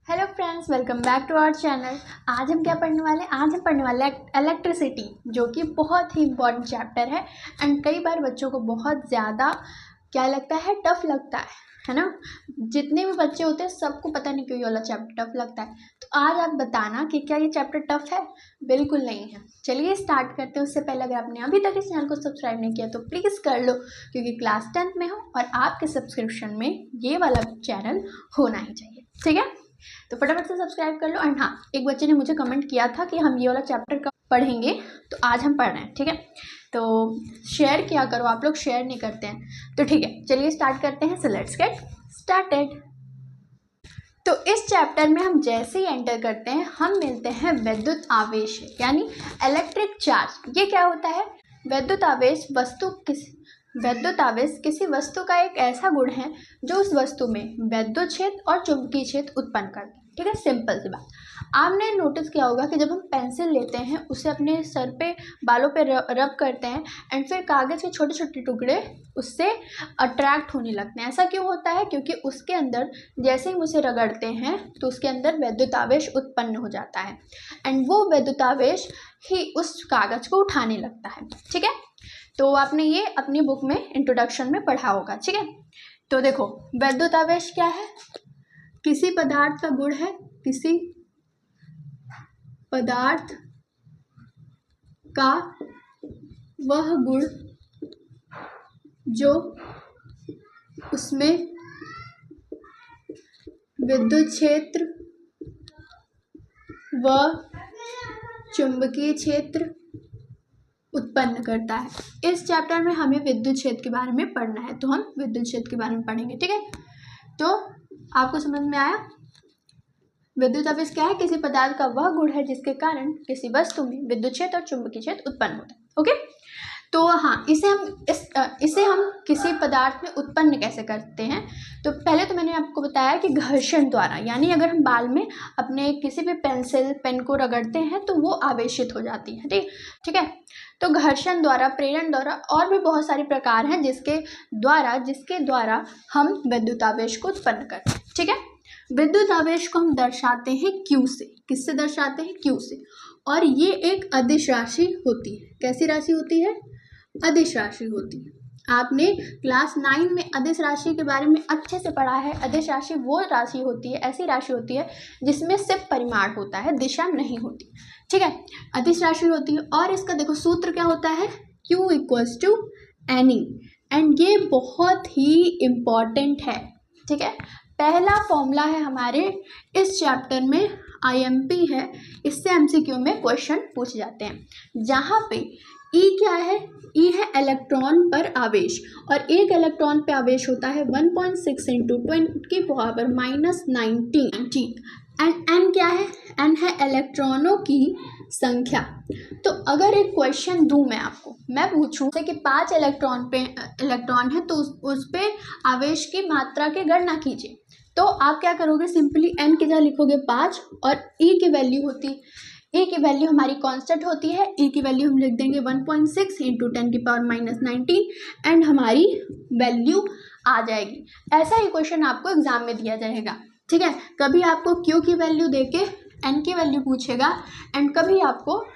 Hello friends, welcome back to our channel. आज हम क्या पढ़ने वाले हैं? आज हम पढ़ने वाले हैं इलेक्ट्रिसिटी, जो कि बहुत ही इम्पॉर्टेंट चैप्टर है एंड कई बार बच्चों को बहुत ज़्यादा क्या लगता है, टफ लगता है ना। जितने भी बच्चे होते हैं सबको पता नहीं क्यों ये वाला चैप्टर टफ लगता है। तो आज आप बताना कि क्या ये चैप्टर टफ है? बिल्कुल नहीं है। चलिए स्टार्ट करते हैं। उससे पहले अगर आपने अभी तक इस चैनल को सब्सक्राइब नहीं किया तो प्लीज़ कर लो, क्योंकि क्लास 10th में हो और आपके सब्सक्रिप्शन में ये वाला चैनल होना ही चाहिए। ठीक है, तो फटाफट से सब्सक्राइब कर लो। एंड हाँ, एक बच्चे ने मुझे कमेंट किया था कि हम ये वाला चैप्टर कब पढ़ेंगे, तो आज हम पढ़ रहे हैं। ठीक है, तो शेयर किया करो, आप लोग शेयर नहीं करते हैं। तो ठीक है, चलिए स्टार्ट करते हैं। So let's get started. तो इस चैप्टर में हम जैसे ही एंटर करते हैं हम मिलते हैं विद्युत आवेश, यानी इलेक्ट्रिक चार्ज। ये क्या होता है? विद्युत आवेश किसी वस्तु का एक ऐसा गुण है जो उस वस्तु में विद्युत क्षेत्र और चुंबकीय क्षेत्र उत्पन्न करता है। ठीक है, सिंपल सी बात। आपने नोटिस किया होगा कि जब हम पेंसिल लेते हैं उसे अपने सर पे, बालों पे रब करते हैं एंड फिर कागज़ के छोटे छोटे टुकड़े उससे अट्रैक्ट होने लगते हैं। ऐसा क्यों होता है? क्योंकि उसके अंदर जैसे ही उसे रगड़ते हैं तो उसके अंदर विद्युत आवेश उत्पन्न हो जाता है एंड वो विद्युत आवेश ही उस कागज़ को उठाने लगता है। ठीक है, तो आपने ये अपनी बुक में इंट्रोडक्शन में पढ़ा होगा। ठीक है, तो देखो विद्युत आवेश क्या है? किसी पदार्थ का गुण है, किसी पदार्थ का वह गुण जो उसमें विद्युत क्षेत्र व चुंबकीय क्षेत्र उत्पन्न करता है। इस चैप्टर में हमें विद्युत क्षेत्र के बारे में पढ़ना है, तो हम विद्युत क्षेत्र के बारे में पढ़ेंगे। ठीक है, तो आपको समझ में आया? विद्युत आवेश क्या है? किसी पदार्थ का वह गुण है जिसके कारण किसी वस्तु में विद्युत क्षेत्र और चुंबकीय क्षेत्र उत्पन्न होता है। ओके, तो हाँ, इसे हम किसी पदार्थ में उत्पन्न कैसे करते हैं? तो पहले तो मैंने आपको बताया कि घर्षण द्वारा, यानी अगर हम बाल में अपने किसी भी पेन को रगड़ते हैं तो वो आवेशित हो जाती है। ठीक है, तो घर्षण द्वारा, प्रेरण द्वारा और भी बहुत सारे प्रकार हैं जिसके द्वारा हम विद्युत आवेश को उत्पन्न करते हैं। ठीक है, विद्युत आवेश को हम दर्शाते हैं Q से। किससे दर्शाते हैं? Q से। और ये एक अदिश राशि होती है। कैसी राशि होती है? अदिश राशि होती है। आपने क्लास 9 में अदिश राशि के बारे में अच्छे से पढ़ा है। अदिश राशि वो राशि होती है, ऐसी राशि होती है जिसमें सिर्फ परिमाण होता है, दिशा नहीं होती। ठीक है, अदिश राशि होती है। और इसका देखो सूत्र क्या होता है? Q = Ne। एंड ये बहुत ही इम्पॉर्टेंट है। ठीक है, पहला फॉर्मूला है हमारे इस चैप्टर में, IMP है। इससे MCQ में क्वेश्चन पूछ जाते हैं, जहाँ पे E क्या है? E है इलेक्ट्रॉन पर आवेश, और एक इलेक्ट्रॉन पे आवेश होता है 1.6 × 10⁻⁻19 एंड N क्या है? N है इलेक्ट्रॉनों की संख्या। तो अगर एक क्वेश्चन दूं मैं आपको, मैं पूछूं कि 5 इलेक्ट्रॉन है तो उस पे आवेश की मात्रा की गणना कीजिए, तो आप क्या करोगे? सिंपली N की जगह लिखोगे 5 और E की वैल्यू हमारी कांस्टेंट होती है। E की वैल्यू हम लिख देंगे 1.6 × 10⁻⁻19 एंड हमारी वैल्यू आ जाएगी। ऐसा ही क्वेश्चन आपको एग्जाम में दिया जाएगा। ठीक है, कभी आपको Q की वैल्यू देके N की वैल्यू पूछेगा एंड कभी आपको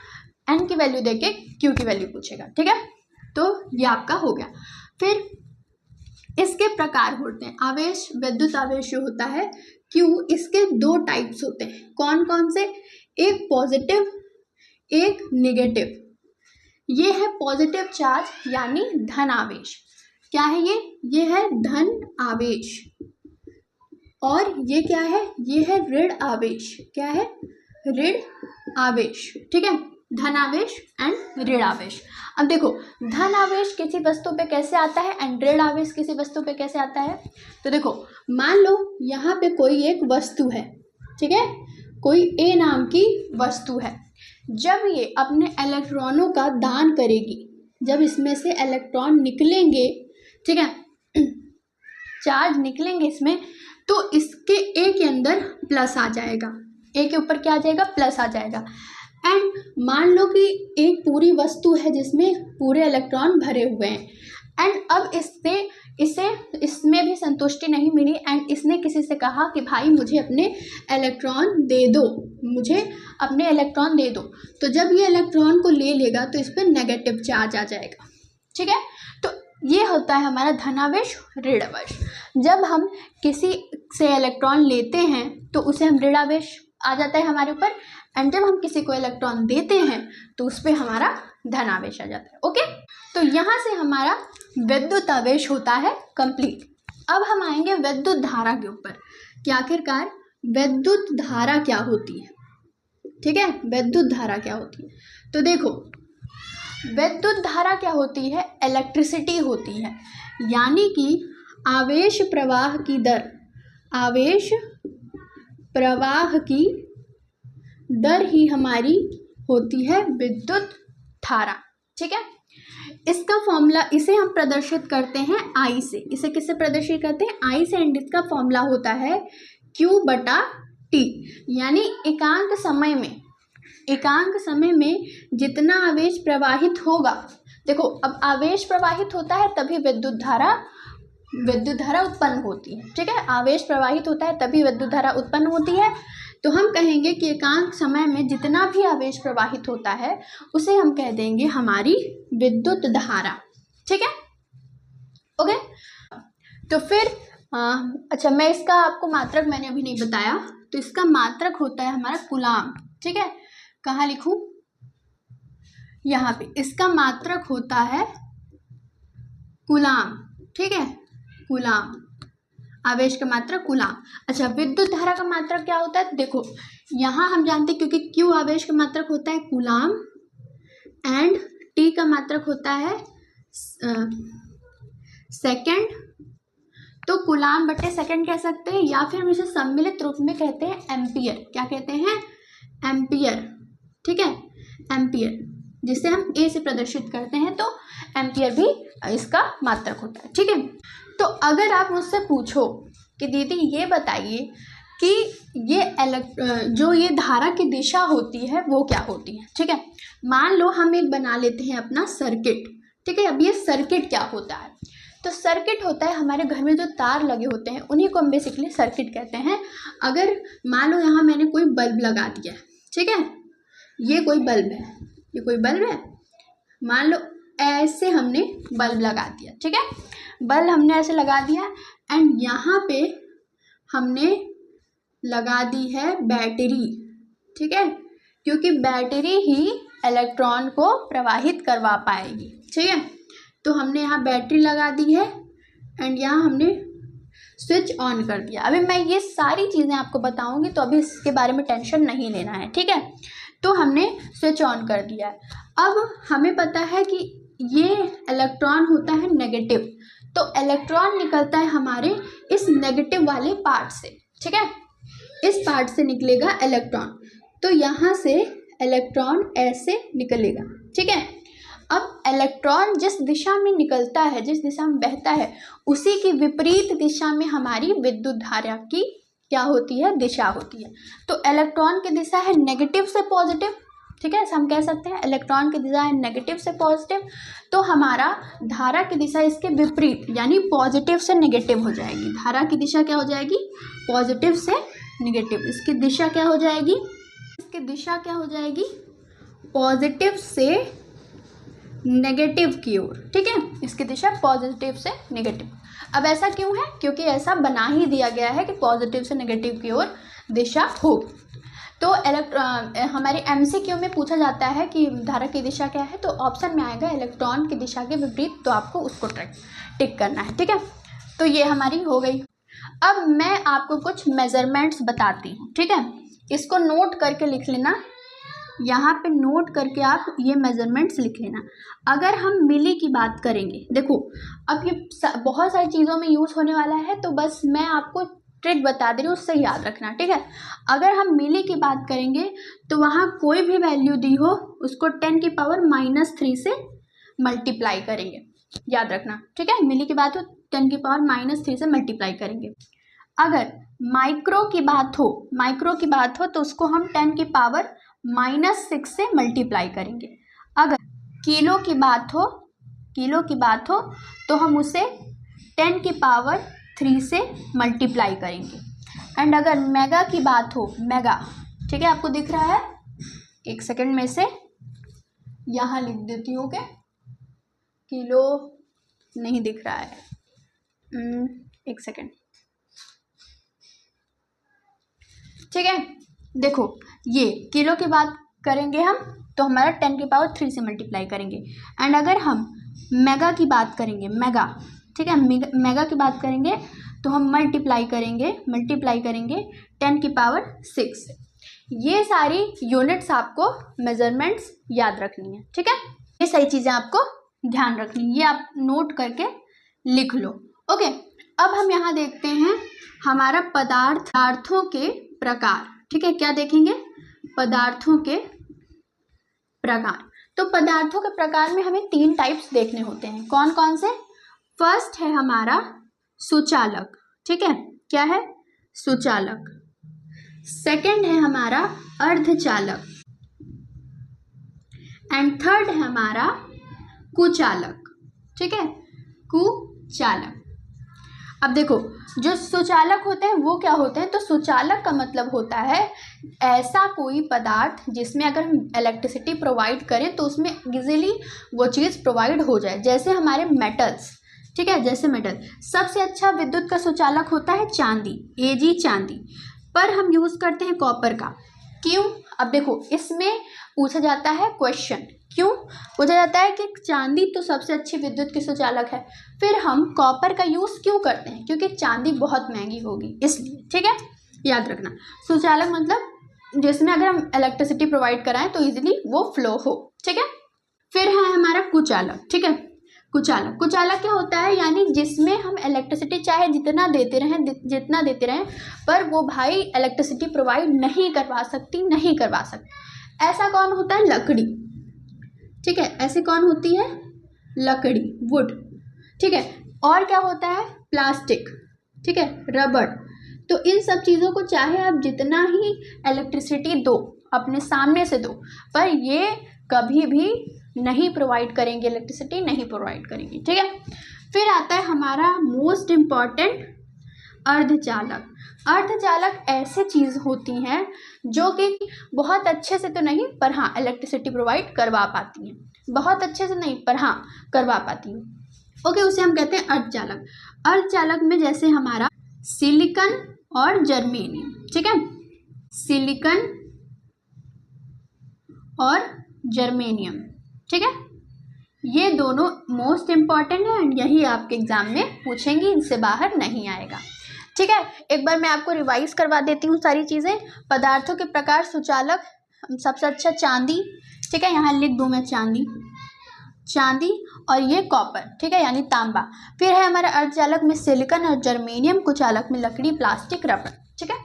N की वैल्यू देके Q की वैल्यू पूछेगा। ठीक है, तो ये आपका हो गया। फिर इसके प्रकार होते हैं आवेश। विद्युत आवेश जो होता है Q, इसके 2 टाइप्स होते हैं। कौन कौन से? एक पॉजिटिव, एक नेगेटिव। ये है पॉजिटिव चार्ज यानी धन आवेश। क्या है ये? ये है धन आवेश। और ये क्या है? ये है ऋण आवेश। क्या है? ऋण आवेश। ठीक है, धन आवेश एंड ऋण आवेश। अब देखो, धन आवेश किसी वस्तु पे कैसे आता है एंड ऋण आवेश किसी वस्तु पे कैसे आता है? तो देखो, मान लो यहाँ पे कोई एक वस्तु है। ठीक है, कोई A नाम की वस्तु है। जब ये अपने इलेक्ट्रॉनों का दान करेगी, जब इसमें से इलेक्ट्रॉन निकलेंगे, ठीक है, चार्ज निकलेंगे इसमें, तो इसके A के अंदर प्लस आ जाएगा। A के ऊपर क्या आ जाएगा? प्लस आ जाएगा। एंड मान लो कि एक पूरी वस्तु है जिसमें पूरे इलेक्ट्रॉन भरे हुए हैं एंड अब इसमें भी संतुष्टि नहीं मिली एंड इसने किसी से कहा कि भाई मुझे अपने इलेक्ट्रॉन दे दो, मुझे अपने इलेक्ट्रॉन दे दो, तो जब ये इलेक्ट्रॉन को ले लेगा तो इस पर नेगेटिव चार्ज आ जाएगा। ठीक है, तो ये होता है हमारा धनावेश ऋणावेश। जब हम किसी से इलेक्ट्रॉन लेते हैं तो उसे हम ऋणावेश आ जाता है हमारे ऊपर, एंड जब हम किसी को इलेक्ट्रॉन देते हैं तो उस पर हमारा धनावेश आ जाता है। ओके, तो यहाँ से हमारा विद्युत आवेश होता है कंप्लीट। अब हम आएंगे विद्युत धारा के ऊपर कि आखिरकार विद्युत धारा क्या होती है। ठीक है, विद्युत धारा क्या होती है, तो देखो विद्युत धारा क्या होती है, इलेक्ट्रिसिटी होती है, यानी कि आवेश प्रवाह की दर, आवेश प्रवाह की दर ही हमारी होती है विद्युत धारा। ठीक है, इसका फॉर्मूला, इसे हम प्रदर्शित करते हैं आई से। इसे किससे प्रदर्शित करते हैं, आई से, एंड इसका फॉर्मूला होता है Q/T, यानी एकांक समय में जितना आवेश प्रवाहित होगा। देखो अब आवेश प्रवाहित होता है तभी विद्युत धारा उत्पन्न होती है। ठीक है, आवेश प्रवाहित होता है तभी विद्युत धारा उत्पन्न होती है। तो हम कहेंगे कि एकांक समय में जितना भी आवेश प्रवाहित होता है उसे हम कह देंगे हमारी विद्युत धारा। ठीक है, ओके। तो फिर अच्छा, मैं इसका आपको मात्रक मैंने अभी नहीं बताया, तो इसका मात्रक होता है हमारा कूलाम। ठीक है, कहाँ लिखूं, यहाँ पे, इसका मात्रक होता है कूलाम। ठीक है, कूलाम, आवेश का मात्रक कूलाम। अच्छा, विद्युत धारा का मात्रक क्या होता है, देखो यहाँ हम जानते हैं क्योंकि Q आवेश का मात्रक होता है कूलाम एंड T का मात्रक होता है सेकंड, तो कूलाम बटे सेकंड कह सकते हैं, या फिर हम इसे सम्मिलित रूप में कहते हैं एम्पियर। क्या कहते हैं, एम्पियर। ठीक है, एम्पियर, जिसे हम ए से प्रदर्शित करते हैं, तो एम्पियर भी इसका मात्रक होता है। ठीक है, तो अगर आप मुझसे पूछो कि दीदी ये बताइए कि जो ये धारा की दिशा होती है वो क्या होती है। ठीक है, मान लो हम एक बना लेते हैं अपना सर्किट। ठीक है, अब ये सर्किट क्या होता है, तो सर्किट होता है हमारे घर में जो तार लगे होते हैं उन्हीं को हम बेसिकली सर्किट कहते हैं। अगर मान लो यहाँ मैंने कोई बल्ब लगा दिया, ठीक है, ये कोई बल्ब है, ये कोई बल्ब है, मान लो ऐसे हमने बल्ब लगा दिया। ठीक है, बल्ब हमने ऐसे लगा दिया एंड यहाँ पे हमने लगा दी है बैटरी। ठीक है, क्योंकि बैटरी ही इलेक्ट्रॉन को प्रवाहित करवा पाएगी। ठीक है, तो हमने यहाँ बैटरी लगा दी है एंड यहाँ हमने स्विच ऑन कर दिया। अभी मैं ये सारी चीज़ें आपको बताऊंगी, तो अभी इसके बारे में टेंशन नहीं लेना है। ठीक है, तो हमने स्विच ऑन कर दिया है। अब हमें पता है कि ये इलेक्ट्रॉन होता है नेगेटिव, तो इलेक्ट्रॉन निकलता है हमारे इस नेगेटिव वाले पार्ट से। ठीक है, इस पार्ट से निकलेगा इलेक्ट्रॉन, तो यहाँ से इलेक्ट्रॉन ऐसे निकलेगा। ठीक है, अब इलेक्ट्रॉन जिस दिशा में निकलता है, जिस दिशा में बहता है, उसी की विपरीत दिशा में हमारी विद्युत धारा की क्या होती है, दिशा होती है। तो इलेक्ट्रॉन की दिशा है नेगेटिव से पॉजिटिव। ठीक है, हम कह सकते हैं इलेक्ट्रॉन की दिशा है नेगेटिव से पॉजिटिव, तो हमारा धारा की दिशा इसके विपरीत यानी पॉजिटिव से नेगेटिव हो जाएगी। धारा की दिशा क्या हो जाएगी, पॉजिटिव से नेगेटिव। इसकी दिशा क्या हो जाएगी, इसकी दिशा क्या हो जाएगी, पॉजिटिव से नेगेटिव की ओर। ठीक है, इसकी दिशा पॉजिटिव से नेगेटिव। अब ऐसा क्यों है, क्योंकि ऐसा बना ही दिया गया है कि पॉजिटिव से नेगेटिव की ओर दिशा होगी। तो हमारे MCQ में पूछा जाता है कि धारा की दिशा क्या है, तो ऑप्शन में आएगा इलेक्ट्रॉन की दिशा के विपरीत, तो आपको उसको टिक करना है। ठीक है, तो ये हमारी हो गई। अब मैं आपको कुछ मेजरमेंट्स बताती हूँ। ठीक है, इसको नोट करके लिख लेना, यहाँ पे नोट करके आप ये मेजरमेंट्स लिख लेना। अगर हम मिली की बात करेंगे, देखो अब ये बहुत सारी चीज़ों में यूज़ होने वाला है, तो बस मैं आपको ट्रिक बता दे रही हूँ, उससे याद रखना। ठीक है, अगर हम मिली की बात करेंगे तो वहाँ कोई भी वैल्यू दी हो उसको 10⁻³ से मल्टीप्लाई करेंगे, याद रखना। ठीक है, मिली की बात हो 10⁻³ से मल्टीप्लाई करेंगे। अगर माइक्रो की बात हो तो उसको हम 10⁻⁻6 से मल्टीप्लाई करेंगे। अगर किलो की बात हो तो हम उसे 10⁻³ 3 से मल्टीप्लाई करेंगे। एंड अगर मेगा की बात हो, मेगा, ठीक है, आपको दिख रहा है, एक सेकंड में से यहाँ लिख देती हूँ, ओके, किलो नहीं दिख रहा है, एक सेकंड, ठीक है, देखो ये किलो की बात करेंगे हम तो हमारा 10 की पावर 3 से मल्टीप्लाई करेंगे। एंड अगर हम मेगा की बात करेंगे, मेगा, ठीक है, मेगा की बात करेंगे तो हम मल्टीप्लाई करेंगे 10 की पावर 6 से। ये सारी यूनिट्स आपको मेजरमेंट्स याद रखनी है, ठीक है, ये सारी चीज़ें आपको ध्यान रखनी है, ये आप नोट करके लिख लो, ओके। अब हम यहाँ देखते हैं हमारा पदार्थों के प्रकार, ठीक है, क्या देखेंगे, पदार्थों के प्रकार। तो पदार्थों के प्रकार में हमें 3 टाइप्स देखने होते हैं, कौन कौन से। फर्स्ट है हमारा सुचालक, ठीक है, क्या है, सुचालक। सेकंड है हमारा अर्धचालक एंड थर्ड है हमारा कुचालक, ठीक है, कुचालक। अब देखो जो सुचालक होते हैं वो क्या होते हैं, तो सुचालक का मतलब होता है ऐसा कोई पदार्थ जिसमें अगर हम इलेक्ट्रिसिटी प्रोवाइड करें तो उसमें इजीली वो चीज़ प्रोवाइड हो जाए, जैसे हमारे मेटल्स, ठीक है, जैसे मेटल। सबसे अच्छा विद्युत का सुचालक होता है चांदी, Ag चांदी, पर हम यूज़ करते हैं कॉपर का, क्यों। अब देखो इसमें पूछा जाता है क्वेश्चन, क्यों पूछा जाता है कि चांदी तो सबसे अच्छी विद्युत की सुचालक है, फिर हम कॉपर का यूज़ क्यों करते हैं, क्योंकि चांदी बहुत महंगी होगी इसलिए, ठीक है, याद रखना। सुचालक मतलब जिसमें अगर हम इलेक्ट्रिसिटी प्रोवाइड कराएं तो इजीली वो फ्लो हो, ठीक है। फिर है हमारा कुचालक, ठीक है, कुचालक क्या होता है, यानी जिसमें हम इलेक्ट्रिसिटी चाहे जितना देते रहें पर वो भाई इलेक्ट्रिसिटी प्रोवाइड नहीं करवा सकती। ऐसा कौन होता है, लकड़ी, ठीक है, ऐसे कौन होती है, लकड़ी, वुड, ठीक है। और क्या होता है, प्लास्टिक, ठीक है, रबड़। तो इन सब चीज़ों को चाहे आप जितना ही इलेक्ट्रिसिटी दो, अपने सामने से दो, पर ये कभी भी नहीं प्रोवाइड करेंगे, इलेक्ट्रिसिटी नहीं प्रोवाइड करेंगे, ठीक है। फिर आता है हमारा मोस्ट इम्पॉर्टेंट अर्धचालक। अर्धचालक ऐसे चीज़ होती हैं जो कि बहुत अच्छे से तो नहीं पर हाँ इलेक्ट्रिसिटी प्रोवाइड करवा पाती हैं, बहुत अच्छे से नहीं पर हाँ करवा पाती हैं, ओके, उसे हम कहते हैं अर्धचालक। अर्धचालक में जैसे हमारा सिलिकॉन और जर्मेनियम, ठीक है, सिलिकॉन और जर्मेनियम, ठीक है, ये दोनों मोस्ट इम्पॉर्टेंट है एंड यही आपके एग्जाम में पूछेंगे, इनसे बाहर नहीं आएगा, ठीक है। एक बार मैं आपको रिवाइज करवा देती हूँ सारी चीज़ें। पदार्थों के प्रकार, सुचालक, सबसे अच्छा चांदी, ठीक है, यहाँ लिख दूँ मैं चांदी और ये कॉपर, ठीक है, यानी तांबा। फिर है हमारा अर्धचालक में सिलिकॉन और जर्मेनियम, कुचालक में लकड़ी, प्लास्टिक, रबड़, ठीक है।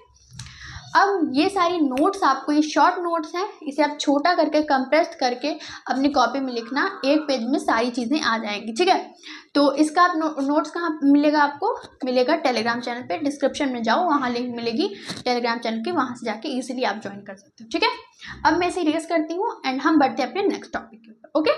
अब ये सारी नोट्स आपको, ये शॉर्ट नोट्स हैं, इसे आप छोटा करके कंप्रेस करके अपनी कॉपी में लिखना, एक पेज में सारी चीज़ें आ जाएंगी, ठीक है। तो इसका आप नोट्स कहाँ मिलेगा, आपको मिलेगा टेलीग्राम चैनल पे, डिस्क्रिप्शन में जाओ, वहाँ लिंक मिलेगी टेलीग्राम चैनल की, वहाँ से जाके इजीली आप ज्वाइन कर सकते हो, ठीक है। अब मैं इसे इरेज करती हूँ एंड हम बढ़ते हैं अपने नेक्स्ट टॉपिक के ऊपर, ओके।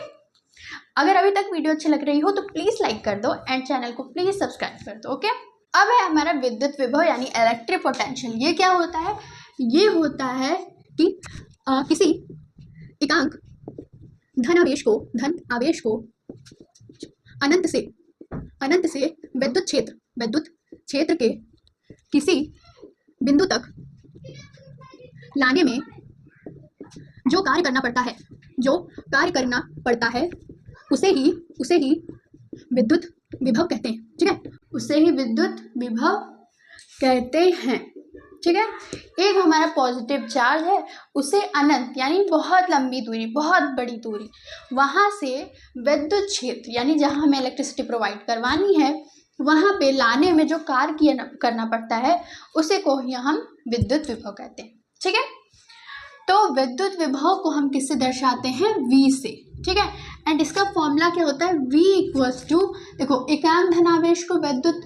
अगर अभी तक वीडियो अच्छी लग रही हो तो प्लीज़ लाइक कर दो एंड चैनल को प्लीज़ सब्सक्राइब कर दो, ओके। अब है हमारा विद्युत विभव यानी इलेक्ट्रिक पोटेंशियल। ये क्या होता है, ये होता है कि किसी एकांक धन आवेश को अनंत से विद्युत क्षेत्र के किसी बिंदु तक लाने में जो कार्य करना पड़ता है उसे ही विद्युत विभव कहते हैं, ठीक है, उसे ही विद्युत विभव कहते हैं, ठीक है। एक हमारा पॉजिटिव चार्ज है, उसे अनंत यानी बहुत लंबी दूरी, बहुत बड़ी दूरी, वहाँ से विद्युत क्षेत्र यानी जहाँ हमें इलेक्ट्रिसिटी प्रोवाइड करवानी है वहाँ पे लाने में जो कार्य करना पड़ता है उसे को ही हम विद्युत विभव कहते हैं, ठीक है। तो विद्युत विभव को हम किससे दर्शाते हैं, V से, ठीक है। एंड इसका फॉर्मूला क्या होता है, V इक्वल्स टू, देखो एकांक धनावेश को विद्युत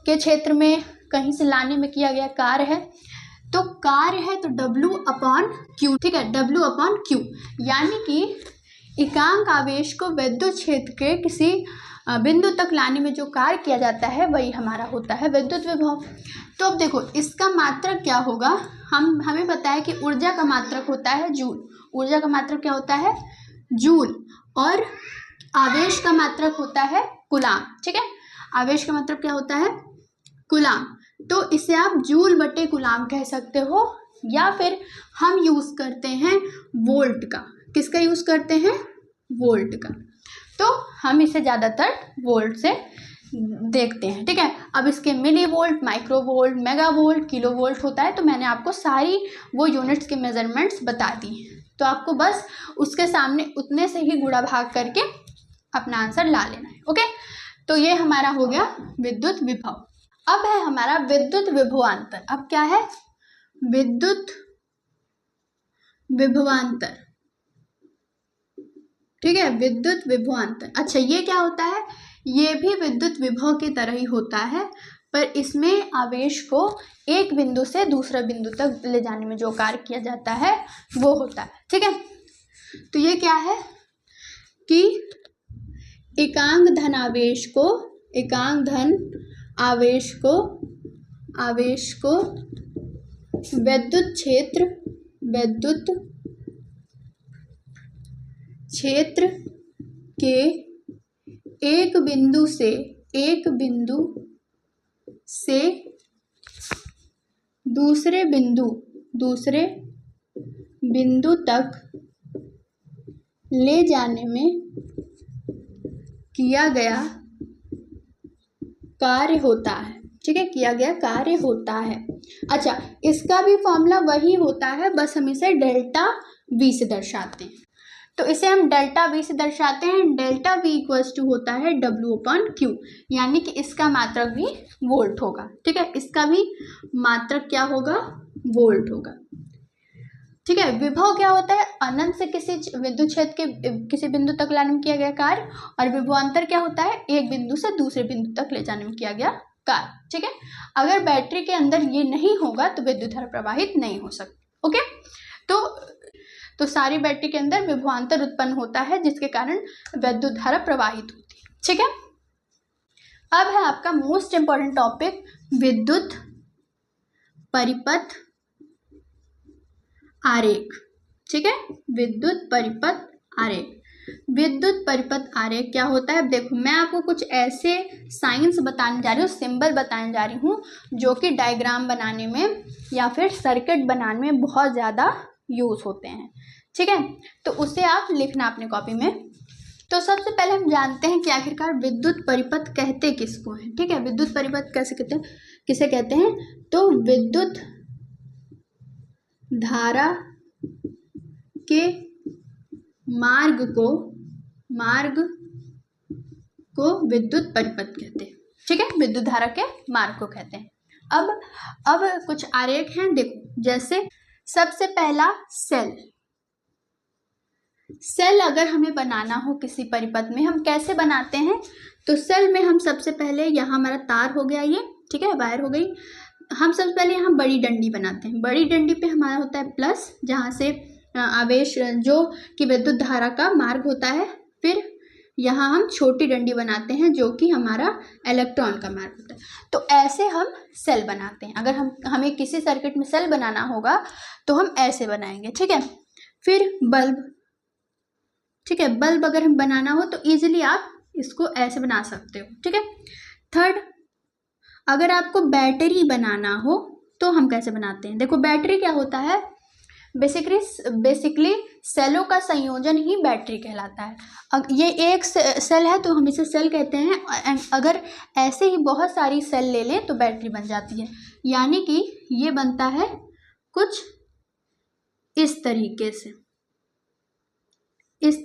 के क्षेत्र में कहीं से लाने में किया गया कार्य है, तो कार्य है तो W/Q, ठीक है, W/Q, यानी कि एकांक आवेश को विद्युत क्षेत्र के किसी बिंदु तक लाने में जो कार्य किया जाता है वही हमारा होता है विद्युत विभव। तो अब देखो इसका मात्रक क्या होगा, हमें पता है कि ऊर्जा का मात्रक होता है जूल, ऊर्जा का मात्रक क्या होता है जूल, और आवेश का मात्रक होता है कूलाम। ठीक है, आवेश का मात्रक क्या होता है कूलाम। तो इसे आप जूल बटे कूलाम कह सकते हो, या फिर हम यूज करते हैं वोल्ट का। किसका यूज करते हैं वोल्ट का, तो हम इसे ज़्यादातर वोल्ट से देखते हैं। ठीक है, अब इसके millivolt, microvolt, megavolt, kilovolt होता है। तो मैंने आपको सारी वो यूनिट्स के मेजरमेंट्स बता दी, तो आपको बस उसके सामने उतने से ही गुणा भाग करके अपना आंसर ला लेना है। ओके, तो ये हमारा हो गया विद्युत विभव। अब है हमारा विद्युत विभवांतर। अब क्या है विद्युत विभवांतर। ठीक है, विद्युत विभवांतर। अच्छा, ये क्या होता है, ये भी विद्युत विभव की तरह ही होता है, पर इसमें आवेश को एक बिंदु से दूसरा बिंदु तक ले जाने में जो कार्य किया जाता है वो होता है। ठीक है, तो ये क्या है कि एकांक धन आवेश को विद्युत क्षेत्र के एक बिंदु से दूसरे बिंदु तक ले जाने में किया गया कार्य होता है। ठीक है, किया गया कार्य होता है। अच्छा, इसका भी फॉर्मूला वही होता है, बस हम इसे डेल्टा V से दर्शाते हैं। तो इसे हम डेल्टा V से दर्शाते हैं। डेल्टा V इक्वल्स टू होता है W/Q, यानी कि इसका मात्रक भी वोल्ट होगा। ठीक है, इसका भी मात्रक क्या होगा वोल्ट होगा। ठीक है, विभव क्या होता है अनंत से किसी विद्युत क्षेत्र के किसी बिंदु तक लाने में किया गया कार्य, और विभवांतर क्या होता है एक बिंदु से दूसरे बिंदु तक ले जाने में किया गया कार्य। ठीक है, अगर बैटरी के अंदर ये नहीं होगा तो विद्युत धारा प्रवाहित नहीं हो सकती। ओके, तो सारी बैटरी के अंदर विभवांतर उत्पन्न होता है, जिसके कारण विद्युत धारा प्रवाहित होती है। ठीक है, अब है आपका मोस्ट इंपॉर्टेंट टॉपिक विद्युत परिपथ आरेख। ठीक है, विद्युत परिपथ आरेख। विद्युत परिपथ आरेख क्या होता है, देखो मैं आपको कुछ ऐसे साइंस बताने जा रही हूँ, सिंबल बताने जा रही हूँ, जो कि डायग्राम बनाने में या फिर सर्किट बनाने में बहुत ज़्यादा यूज होते हैं। ठीक है, तो उसे आप लिखना अपने कॉपी में। तो सबसे पहले हम जानते हैं कि आखिरकार विद्युत परिपथ कहते किसको हैं। ठीक है, विद्युत परिपथ कैसे कहते हैं, किसे कहते हैं, तो विद्युत धारा के मार्ग को विद्युत परिपथ कहते हैं। ठीक है, विद्युत धारा के मार्ग को कहते हैं। अब कुछ आरेख हैं, देखो जैसे सबसे पहला सेल अगर हमें बनाना हो किसी परिपथ में, हम कैसे बनाते हैं, तो सेल में हम सबसे पहले यहाँ हमारा तार हो गया ये, ठीक है वायर हो गई, हम सबसे पहले यहाँ बड़ी डंडी बनाते हैं। बड़ी डंडी पे हमारा होता है प्लस, जहाँ से आवेश जो कि विद्युत धारा का मार्ग होता है। फिर यहाँ हम छोटी डंडी बनाते हैं जो कि हमारा इलेक्ट्रॉन का मार्ग होता है। तो ऐसे हम सेल बनाते हैं। अगर हमें किसी सर्किट में सेल बनाना होगा तो हम ऐसे बनाएंगे। ठीक है, फिर बल्ब, ठीक है, बल्ब अगर हम बनाना हो तो इजीली आप इसको ऐसे बना सकते हो। ठीक है, थर्ड, अगर आपको बैटरी बनाना हो तो हम कैसे बनाते हैं, देखो बैटरी क्या होता है, बेसिकली सेलों का संयोजन ही बैटरी कहलाता है। ये एक सेल है तो हम इसे सेल कहते हैं। अगर ऐसे ही बहुत सारी सेल ले लें तो बैटरी बन जाती है, यानी कि ये बनता है कुछ इस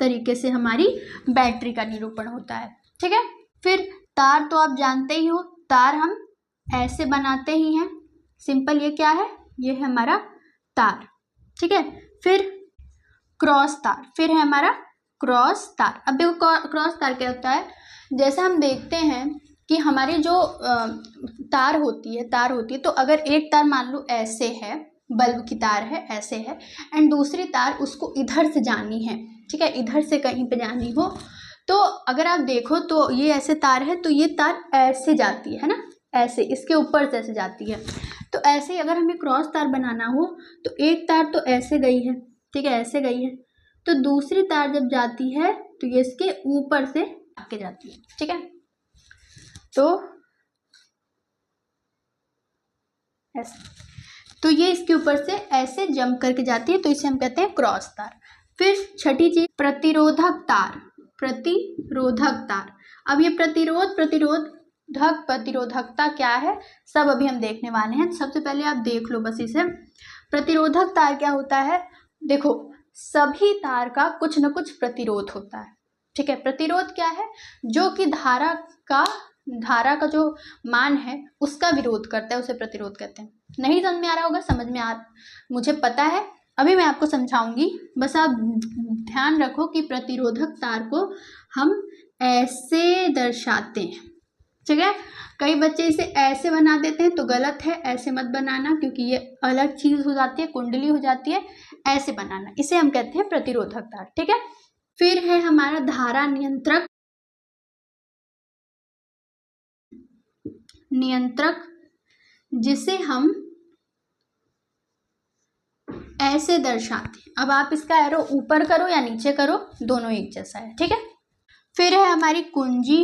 तरीके से हमारी बैटरी का निरूपण होता है। ठीक है, फिर तार तो आप जानते ही हो, तार हम ऐसे बनाते ही हैं, सिंपल। ये क्या है, ये है हमारा तार। ठीक है, फिर क्रॉस तार, फिर है हमारा क्रॉस तार। अब देखो क्रॉस तार क्या होता है, जैसे हम देखते हैं कि हमारी जो तार होती है तो अगर एक तार मान लो ऐसे है, बल्ब की तार है ऐसे है, एंड दूसरी तार उसको इधर से जानी है, ठीक है, इधर से कहीं पे जानी हो, तो अगर आप देखो तो ये ऐसे तार है, तो ये तार ऐसे जाती है ना, ऐसे इसके ऊपर से ऐसे जाती है। तो ऐसे ही अगर हमें क्रॉस तार बनाना हो तो एक तार तो ऐसे गई है, ठीक है, ऐसे गई है, तो दूसरी तार जब जाती है तो ये इसके ऊपर से आके जाती है, ठीक है। तो ऐसे, तो ये इसके ऊपर से ऐसे जंप करके जाती है, तो इसे हम कहते हैं क्रॉस तार। फिर छठी चीज प्रतिरोधक तार। प्रतिरोधक तार, अब ये प्रतिरोधकता क्या है सब अभी हम देखने वाले हैं। सबसे पहले आप देख लो बस इसे। प्रतिरोधक तार क्या होता है, देखो सभी तार का कुछ न कुछ प्रतिरोध होता है, ठीक है। प्रतिरोध क्या है, जो कि धारा का जो मान है उसका विरोध करता है, उसे प्रतिरोध कहते हैं। नहीं समझ में आ रहा होगा, समझ में मुझे पता है, अभी मैं आपको समझाऊंगी, बस आप ध्यान रखो कि प्रतिरोधक तार को हम ऐसे दर्शाते हैं, ठीक है। कई बच्चे इसे ऐसे बना देते हैं तो गलत है, ऐसे मत बनाना क्योंकि ये अलग चीज हो जाती है, कुंडली हो जाती है। ऐसे बनाना, इसे हम कहते हैं प्रतिरोधक तार, ठीक है। फिर है हमारा धारा नियंत्रक, जिसे हम ऐसे दर्शाते हैं। अब आप इसका एरो ऊपर करो या नीचे करो, दोनों एक जैसा है, ठीक है। फिर है हमारी कुंजी,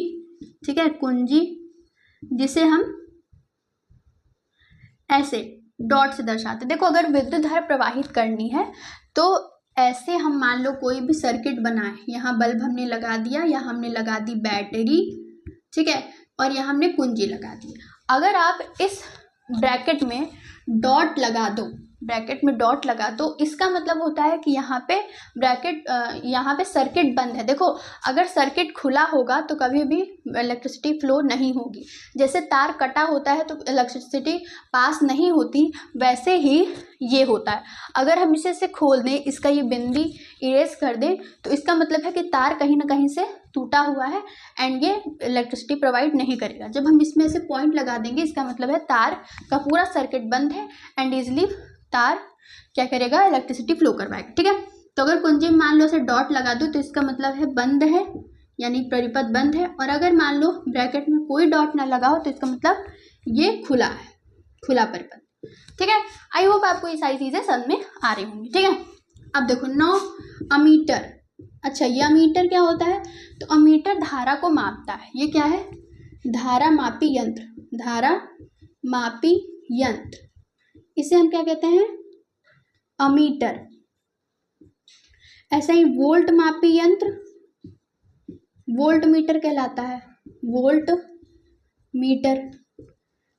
ठीक है, कुंजी, जिसे हम ऐसे डॉट से दर्शाते हैं। देखो अगर विद्युत धारा प्रवाहित करनी है तो ऐसे हम मान लो कोई भी सर्किट बनाए, यहाँ बल्ब हमने लगा दिया, यहाँ हमने लगा दी बैटरी, ठीक है, और यहाँ हमने कुंजी लगा दी। अगर आप इस ब्रैकेट में डॉट लगा दो, इसका मतलब होता है कि यहाँ पे सर्किट बंद है। देखो अगर सर्किट खुला होगा तो कभी भी इलेक्ट्रिसिटी फ्लो नहीं होगी। जैसे तार कटा होता है तो इलेक्ट्रिसिटी पास नहीं होती, वैसे ही ये होता है। अगर हम इसे खोल दें, इसका ये बिंदी इरेज कर दें, तो इसका मतलब है कि तार कहीं ना कहीं से टूटा हुआ है एंड ये इलेक्ट्रिसिटी प्रोवाइड नहीं करेगा। जब हम इसमें से पॉइंट लगा देंगे, इसका मतलब है तार का पूरा सर्किट बंद है एंड इजिली तार क्या करेगा, इलेक्ट्रिसिटी फ्लो करवाएगा, ठीक है। तो अगर कुंजी में मान लो से डॉट लगा दो तो इसका मतलब है बंद है, यानी परिपथ बंद है। और अगर मान लो ब्रैकेट में कोई डॉट ना लगा हो तो इसका मतलब ये खुला है, खुला परिपथ, ठीक है। आई होप आपको ये सारी चीजें समझ में आ रही होंगी, ठीक है। अब देखो 9 अमीटर। अच्छा, ये अमीटर क्या होता है, तो अमीटर धारा को मापता है। ये क्या है, धारा मापी यंत्र, इसे हम क्या कहते हैं, अमीटर। ऐसा ही वोल्ट मापी यंत्र वोल्ट मीटर कहलाता है, वोल्ट मीटर।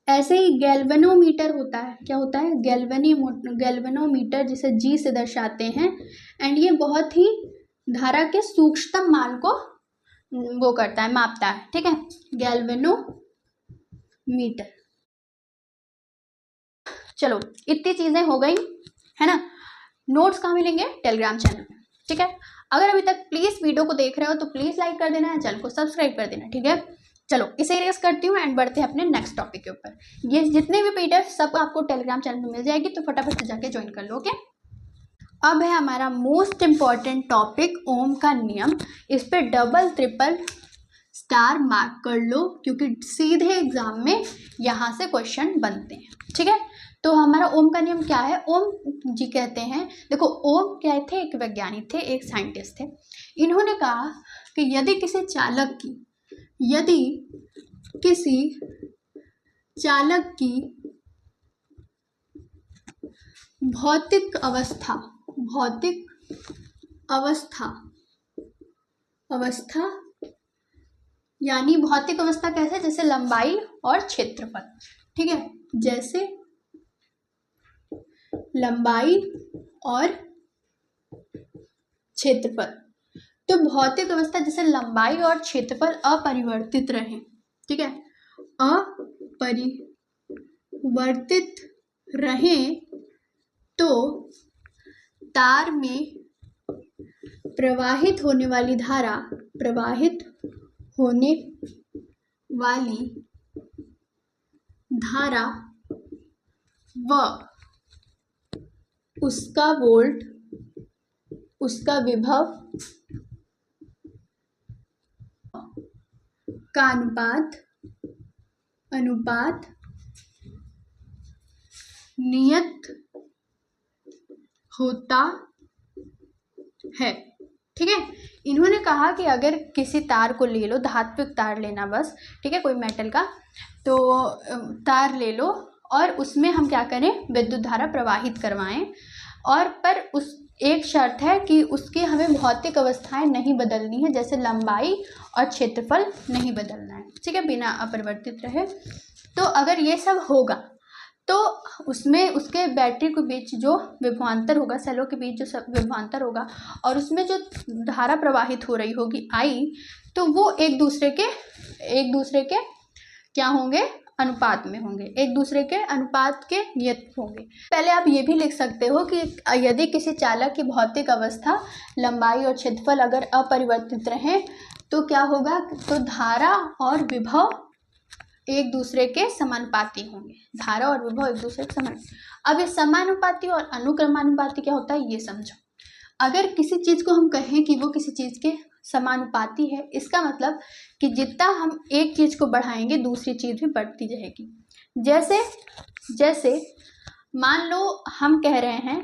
ऐसे ही गैल्वेनोमीटर होता है, क्या होता है, गैल्वेनोमीटर, जिसे जी से दर्शाते हैं एंड ये बहुत ही धारा के सूक्ष्मतम मान को वो करता है, मापता है, ठीक है, गैल्वेनोमीटर। चलो इतनी चीजें हो गई है ना। नोट्स कहाँ मिलेंगे, टेलीग्राम चैनल पे, ठीक है। अगर अभी तक प्लीज वीडियो को देख रहे हो तो प्लीज लाइक कर देना है, चैनल को सब्सक्राइब कर देना, ठीक है। चलो इसे इरेज करती हूँ एंड बढ़ते हैं अपने नेक्स्ट टॉपिक के ऊपर। ये जितने भी पीडीएफ सब आपको टेलीग्राम चैनल में मिल जाएगी, तो फटाफट से जाके ज्वाइन कर लो, ओके। अब है हमारा मोस्ट इम्पॉर्टेंट टॉपिक, ओम का नियम। इस पे डबल ट्रिपल स्टार मार्क कर लो क्योंकि सीधे एग्जाम में यहाँ से क्वेश्चन बनते हैं, ठीक है। तो हमारा ओम का नियम क्या है, ओम जी कहते हैं, देखो ओम क्या थे, एक वैज्ञानिक थे, एक साइंटिस्ट थे। इन्होंने कहा कि यदि किसी चालक की भौतिक अवस्था यानी भौतिक अवस्था कैसे, जैसे लंबाई और क्षेत्रफल, ठीक है, जैसे लंबाई और क्षेत्रफल। तो भौतिक अवस्था जैसे लंबाई और क्षेत्रफल अपरिवर्तित रहे, ठीक है, अपरिवर्तित रहे, तो तार में प्रवाहित होने वाली धारा व उसका वोल्ट, उसका विभव का अनुपात नियत होता है। ठीक है, इन्होंने कहा कि अगर किसी तार को ले लो, धात्विक तार लेना बस, ठीक है, कोई मेटल का, तो तार ले लो और उसमें हम क्या करें, विद्युत धारा प्रवाहित करवाएं, और पर उस एक शर्त है कि उसकी हमें भौतिक अवस्थाएं नहीं बदलनी है, जैसे लंबाई और क्षेत्रफल नहीं बदलना है। ठीक है, बिना अपरिवर्तित रहे। तो अगर ये सब होगा तो उसमें उसके बैटरी के बीच जो विभवांतर होगा, सेलों के बीच जो विभवांतर होगा, और उसमें जो धारा प्रवाहित हो रही होगी आई, तो वो एक दूसरे के क्या होंगे, अनुपात में होंगे, एक दूसरे के अनुपात के नियत होंगे। पहले आप ये भी लिख सकते हो कि यदि किसी चालक की भौतिक अवस्था, लंबाई और क्षेत्रफल अगर अपरिवर्तित रहें तो क्या होगा, तो धारा और विभव एक दूसरे के समानुपाती होंगे। धारा और विभव एक दूसरे के समान। अब ये समानुपाती और अनुक्रमानुपाती क्या होता है ये समझो। अगर किसी चीज़ को हम कहें कि वो किसी चीज़ के समानुपाती है, इसका मतलब कि जितना हम एक चीज़ को बढ़ाएंगे दूसरी चीज़ भी बढ़ती जाएगी। जैसे मान लो हम कह रहे हैं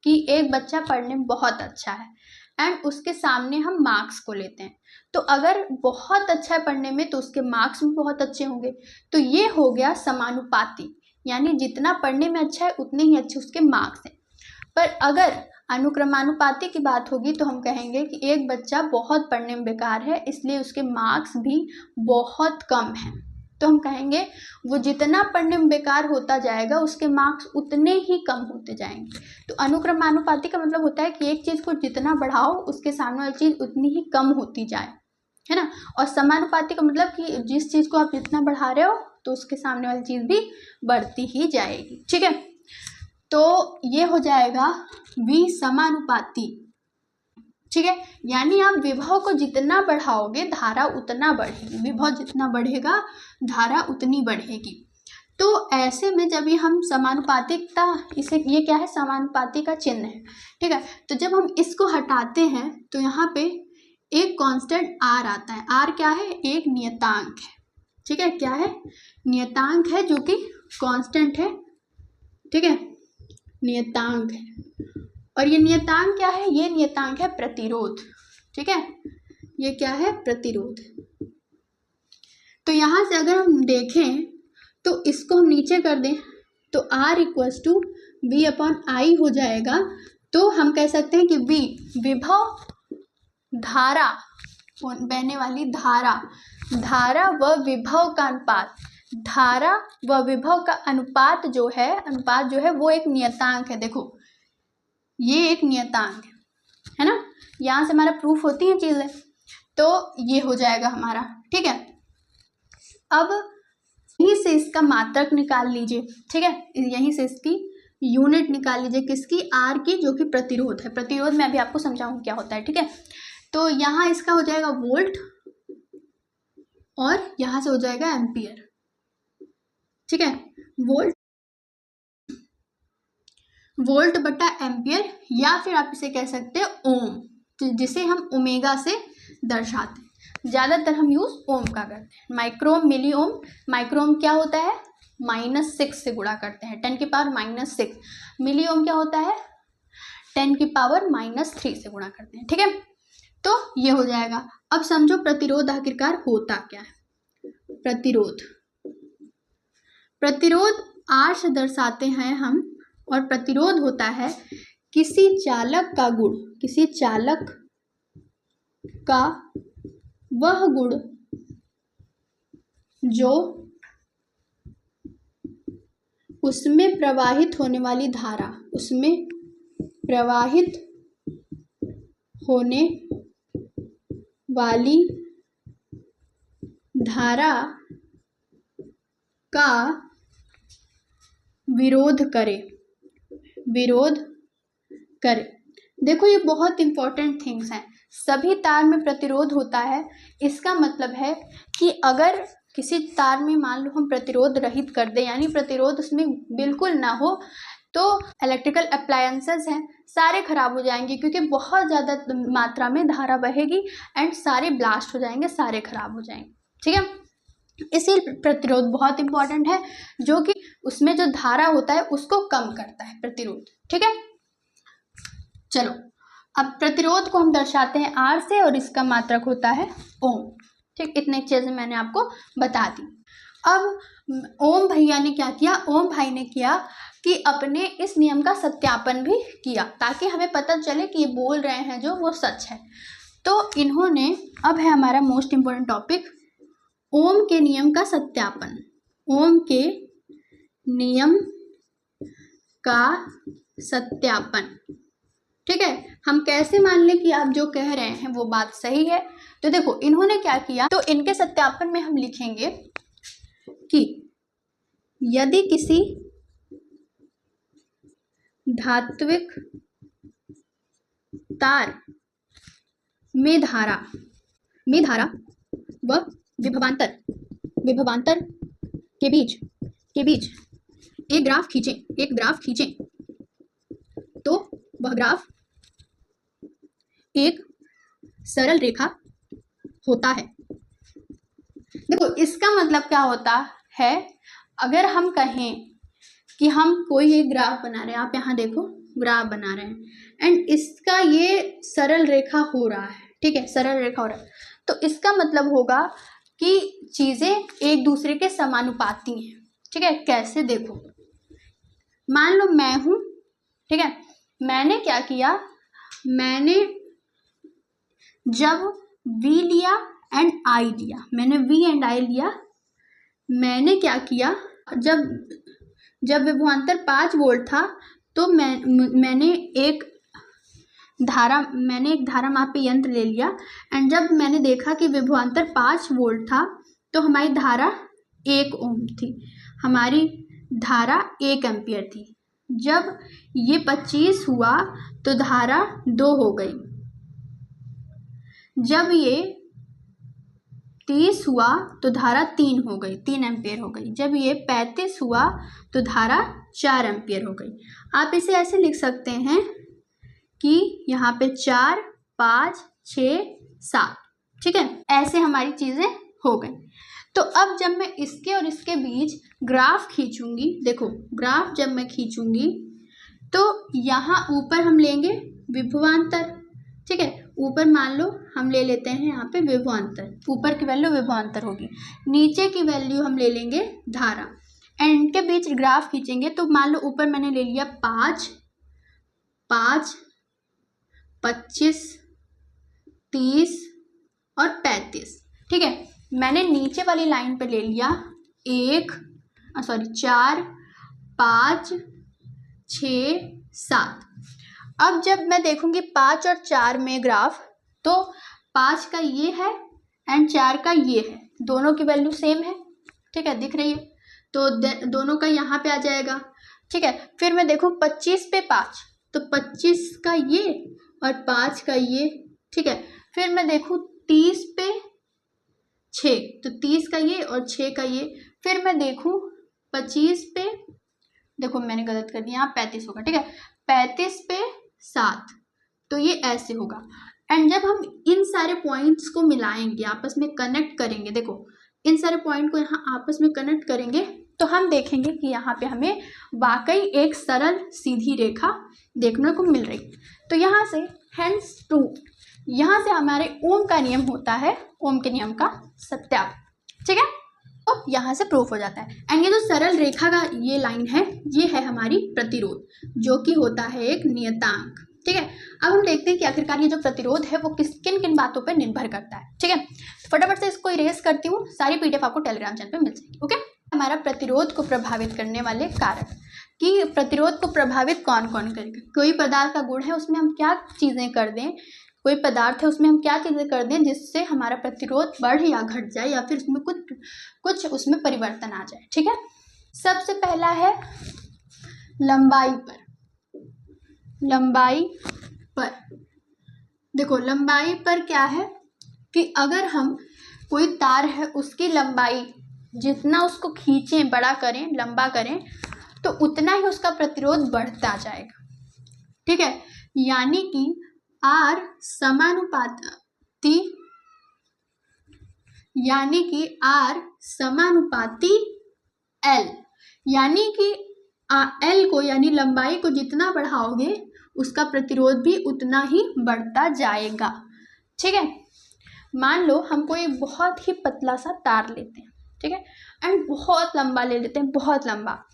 कि एक बच्चा पढ़ने में बहुत अच्छा है एंड उसके सामने हम मार्क्स को लेते हैं, तो अगर बहुत अच्छा है पढ़ने में तो उसके मार्क्स भी बहुत अच्छे होंगे। तो ये हो गया समानुपाती, यानी जितना पढ़ने में अच्छा है उतने ही अच्छे उसके मार्क्स हैं। पर अगर अनुक्रमानुपाती की बात होगी तो हम कहेंगे कि एक बच्चा बहुत पढ़ने में बेकार है, इसलिए उसके मार्क्स भी बहुत कम हैं। तो हम कहेंगे वो जितना पढ़ने में बेकार होता जाएगा उसके मार्क्स उतने ही कम होते जाएंगे। तो अनुक्रमानुपाती का मतलब होता है कि एक चीज़ को जितना बढ़ाओ उसके सामने वाली चीज़ उतनी ही कम होती जाए, है ना। और समानुपाती का मतलब कि जिस चीज़ को आप जितना बढ़ा रहे हो तो उसके सामने वाली चीज़ भी बढ़ती ही जाएगी। ठीक है, तो ये हो जाएगा विसमानुपाती। ठीक है, यानी आप विभव को जितना बढ़ाओगे धारा उतना बढ़ेगी, विभव जितना बढ़ेगा धारा उतनी बढ़ेगी। तो ऐसे में जब ये हम समानुपातिकता, इसे ये क्या है, समानुपाती का चिन्ह है। ठीक है, तो जब हम इसको हटाते हैं तो यहाँ पे एक कांस्टेंट आर आता है। आर क्या है, एक नियतांक है। ठीक है, क्या है, नियतांक है जो कि कांस्टेंट है। ठीक है, नियतांक है, और ये नियतांक क्या है, ये नियतांक है प्रतिरोध। ठीक है, ये क्या है, प्रतिरोध। तो यहाँ से अगर हम देखें तो इसको हम नीचे कर दें तो R equals to V upon I हो जाएगा। तो हम कह सकते हैं कि V विभव, धारा, बहने वाली धारा व विभव का अनुपात, धारा व विभव का अनुपात जो है वो एक नियतांक है। देखो ये एक नियतांक है ना, यहाँ से हमारा प्रूफ होती है चीज़ें, तो ये हो जाएगा हमारा। ठीक है, अब यहीं से इसका मात्रक निकाल लीजिए। ठीक है, यहीं से इसकी यूनिट निकाल लीजिए, किसकी, आर की, जो कि प्रतिरोध है। प्रतिरोध मैं अभी आपको समझाऊँ क्या होता है। ठीक है, तो यहाँ इसका हो जाएगा वोल्ट और यहाँ से हो जाएगा एम्पियर। ठीक है, वोल्ट बटा एम्पियर, या फिर आप इसे कह सकते हैं ओम, जिसे हम ओमेगा से दर्शाते हैं। ज़्यादातर हम यूज़ ओम का करते हैं। माइक्रोम, मिली ओम। माइक्रोम क्या होता है, -6 से गुणा करते हैं, 10 की पावर -6। मिली ओम क्या होता है, 10 की पावर -3 से गुणा करते हैं। ठीक है, तो ये हो जाएगा। अब समझो प्रतिरोध आखिरकार होता क्या है। प्रतिरोध आर से दर्शाते हैं हम, और प्रतिरोध होता है किसी चालक का गुण, किसी चालक का वह गुण जो उसमें प्रवाहित होने वाली धारा, उसमें प्रवाहित होने वाली धारा का विरोध करे। देखो ये बहुत इंपॉर्टेंट थिंग्स हैं। सभी तार में प्रतिरोध होता है, इसका मतलब है कि अगर किसी तार में मान लो हम प्रतिरोध रहित कर दें, यानी प्रतिरोध उसमें बिल्कुल ना हो, तो इलेक्ट्रिकल अप्लायंसेस हैं सारे खराब हो जाएंगे, क्योंकि बहुत ज़्यादा मात्रा में धारा बहेगी एंड सारे ब्लास्ट हो जाएंगे, सारे खराब हो जाएंगे। ठीक है। इसीलिए प्रतिरोध बहुत इंपॉर्टेंट है, जो कि उसमें जो धारा होता है उसको कम करता है प्रतिरोध। ठीक है, चलो अब प्रतिरोध को हम दर्शाते हैं R से और इसका मात्रक होता है ओम। ठीक, इतने चीजें मैंने आपको बता दी। अब ओम भैया ने क्या किया, ओम भाई ने किया कि अपने इस नियम का सत्यापन भी किया, ताकि हमें पता चले कि ये बोल रहे हैं जो वो सच है। तो इन्होंने, अब है हमारा मोस्ट इम्पोर्टेंट टॉपिक, ओम के नियम का सत्यापन। ओम के नियम का सत्यापन। ठीक है, हम कैसे मान लें कि आप जो कह रहे हैं वो बात सही है। तो देखो इन्होंने क्या किया, तो इनके सत्यापन में हम लिखेंगे कि यदि किसी धात्विक तार में धारा व विभवांतर के बीच एक ग्राफ खींचें तो वह ग्राफ एक सरल रेखा होता है। देखो इसका मतलब क्या होता है, अगर हम कहें कि हम कोई एक ग्राफ बना रहे हैं, आप यहाँ देखो ग्राफ बना रहे हैं एंड इसका ये सरल रेखा हो रहा है, ठीक है, सरल रेखा हो रहा है, तो इसका मतलब होगा कि चीजें एक दूसरे के समानुपाती हैं। ठीक है, कैसे, देखो मान लो मैं हूं, ठीक है, मैंने क्या किया, मैंने जब V लिया एंड I लिया, मैंने V एंड I लिया, मैंने क्या किया, जब विभवांतर 5 वोल्ट था तो मैंने एक धारा मापी यंत्र ले लिया एंड जब मैंने देखा कि विभवांतर 5 वोल्ट था तो हमारी धारा 1 ओम थी, हमारी धारा 1 एम्पियर थी। जब ये 25 हुआ तो धारा 2 हो गई, जब ये 30 हुआ तो धारा 3 हो गई, 3 एम्पियर हो गई, जब ये 35 हुआ तो धारा 4 एम्पियर हो गई। आप इसे ऐसे लिख सकते हैं कि यहाँ पे 4, 5, 6, 7, ठीक है, ऐसे हमारी चीज़ें हो गई। तो अब जब मैं इसके और इसके बीच ग्राफ खींचूंगी, देखो ग्राफ जब मैं खींचूंगी तो यहाँ ऊपर हम लेंगे विभवांतर, ठीक है, ऊपर मान लो हम ले लेते हैं यहाँ पे विभवांतर, ऊपर की वैल्यू विभवांतर होगी, नीचे की वैल्यू हम ले लेंगे धारा एंड इनके बीच ग्राफ खींचेंगे तो मान लो ऊपर मैंने ले लिया 5, 5, 25, 30 और 35, ठीक है, मैंने नीचे वाली लाइन पे ले लिया 4, 5, 6, 7। अब जब मैं देखूंगी 5 और 4 में ग्राफ, तो 5 का ये है एंड 4 का ये है, दोनों की वैल्यू सेम है, ठीक है, दिख रही है, तो दोनों का यहाँ पे आ जाएगा, ठीक है। फिर मैं देखूँ 25 पे 5, तो 25 का ये और 5 का ये, ठीक है। फिर मैं देखूँ 30 पे 6, तो 30 का ये और 6 का ये। फिर मैं देखूँ 25 पे, देखो मैंने गलत कर दिया, यहाँ 35 होगा, ठीक है, 35 पे 7, तो ये ऐसे होगा। एंड जब हम इन सारे पॉइंट्स को मिलाएंगे, आपस में कनेक्ट करेंगे, देखो इन सारे पॉइंट को यहाँ आपस में कनेक्ट करेंगे तो हम देखेंगे कि यहाँ पे हमें वाकई एक सरल सीधी रेखा देखने को मिल रही। तो यहाँ से हेंस प्रूफ, यहाँ से हमारे ओम का नियम होता है, ओम के नियम का सत्यापन, ठीक है, तो यहाँ से प्रूफ हो जाता है। एंड ये जो सरल रेखा का ये लाइन है, ये है हमारी प्रतिरोध, जो कि होता है एक नियतांक, ठीक है। अब हम देखते हैं कि आखिरकार ये जो प्रतिरोध है वो किन किन बातों पर निर्भर करता है, ठीक है। फटाफट से इसको इरेज करती हूँ, सारी PDF आपको टेलीग्राम चैनल पे मिल जाएगी, ओके। हमारा प्रतिरोध को प्रभावित करने वाले कारक, कि प्रतिरोध को प्रभावित कौन कौन करेगा, कोई पदार्थ का गुण है उसमें हम क्या चीज़ें कर दें, कोई पदार्थ है उसमें हम क्या चीज़ें कर दें जिससे हमारा प्रतिरोध बढ़ या घट जाए या फिर उसमें कुछ उसमें परिवर्तन आ जाए, ठीक है। सबसे पहला है लंबाई पर। देखो लंबाई पर क्या है कि अगर हम कोई तार है उसकी लंबाई जितना उसको खींचें, बड़ा करें, लंबा करें, तो उतना ही उसका प्रतिरोध बढ़ता जाएगा, ठीक है। यानी कि R समानुपाती यानी कि R समानुपाती L, यानी कि L को यानी लंबाई को जितना बढ़ाओगे उसका प्रतिरोध भी उतना ही बढ़ता जाएगा। ठीक है, मान लो हम कोई बहुत ही पतला सा तार लेते हैं, ठीक है, एंड बहुत लंबा ले लेते हैं, बहुत लंबा।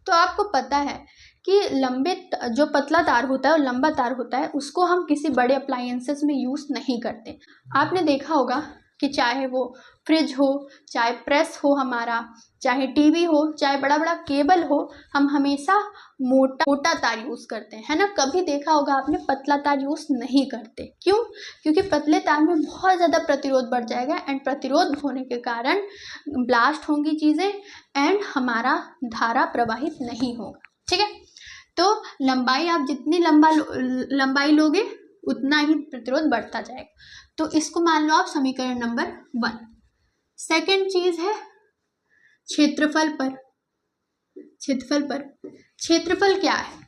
तो आपको पता है कि लंबे जो पतला तार होता है और लंबा तार होता है उसको हम किसी बड़े अप्लायंसेस में यूज़ नहीं करते। आपने देखा होगा कि चाहे वो फ्रिज हो, चाहे प्रेस हो हमारा, चाहे टीवी हो, चाहे बड़ा बड़ा केबल हो, हम हमेशा मोटा तार यूज़ करते हैं, है ना। कभी देखा होगा आपने पतला तार यूज़ नहीं करते। क्यों? क्योंकि पतले तार में बहुत ज़्यादा प्रतिरोध बढ़ जाएगा एंड प्रतिरोध होने के कारण ब्लास्ट होंगी चीज़ें एंड हमारा धारा प्रवाहित नहीं होगा। ठीक है, तो लंबाई आप जितनी लंबाई लोगे उतना ही प्रतिरोध बढ़ता जाएगा। तो इसको मान लो आप समीकरण नंबर 1। सेकंड चीज है क्षेत्रफल पर। क्षेत्रफल क्या है?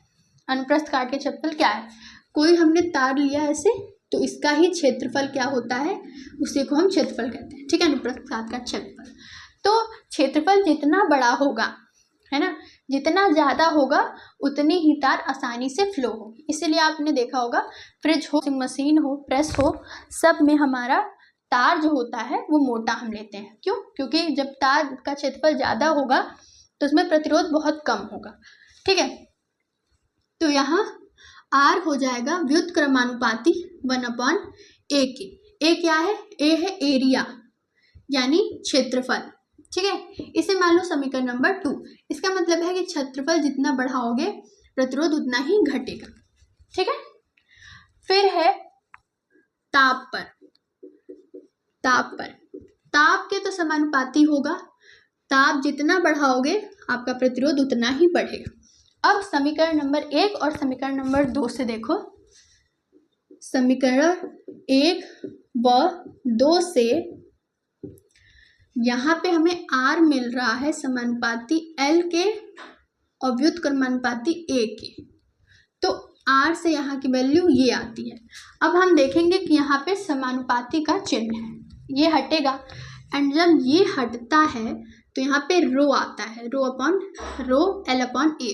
अनुप्रस्थ काट के क्षेत्रफल क्या है? कोई हमने तार लिया ऐसे, तो इसका ही क्षेत्रफल क्या होता है, उसी को हम क्षेत्रफल कहते हैं। ठीक है, अनुप्रस्थ काट का क्षेत्रफल। तो क्षेत्रफल जितना बड़ा होगा, है ना, जितना ज़्यादा होगा उतनी ही तार आसानी से फ्लो होगी। इसीलिए आपने देखा होगा फ्रिज हो, मशीन हो, प्रेस हो, सब में हमारा तार जो होता है वो मोटा हम लेते हैं। क्यों? क्योंकि जब तार का क्षेत्रफल ज़्यादा होगा तो उसमें प्रतिरोध बहुत कम होगा। ठीक है, तो यहाँ R हो जाएगा व्युत्क्रमानुपाती 1/A के। A क्या है? A है एरिया यानी क्षेत्रफल। ठीक है, इसे मान लो समीकरण नंबर 2। इसका मतलब है कि क्षेत्रफल जितना बढ़ाओगे प्रतिरोध उतना ही घटेगा। ठीक है, फिर है ताप पर। ताप के तो समानुपाती होगा, ताप जितना बढ़ाओगे आपका प्रतिरोध उतना ही बढ़ेगा। अब समीकरण नंबर 1 और समीकरण नंबर 2 से देखो। समीकरण 1 व 2 से यहाँ पे हमें R मिल रहा है समानुपाती L के और व्युत्क्रमानुपाती A के। तो R से यहाँ की वैल्यू ये आती है। अब हम देखेंगे कि यहाँ पे समानुपाती का चिन्ह है, ये हटेगा एंड जब ये हटता है तो यहाँ पे रो आता है, rho upon rho L upon A।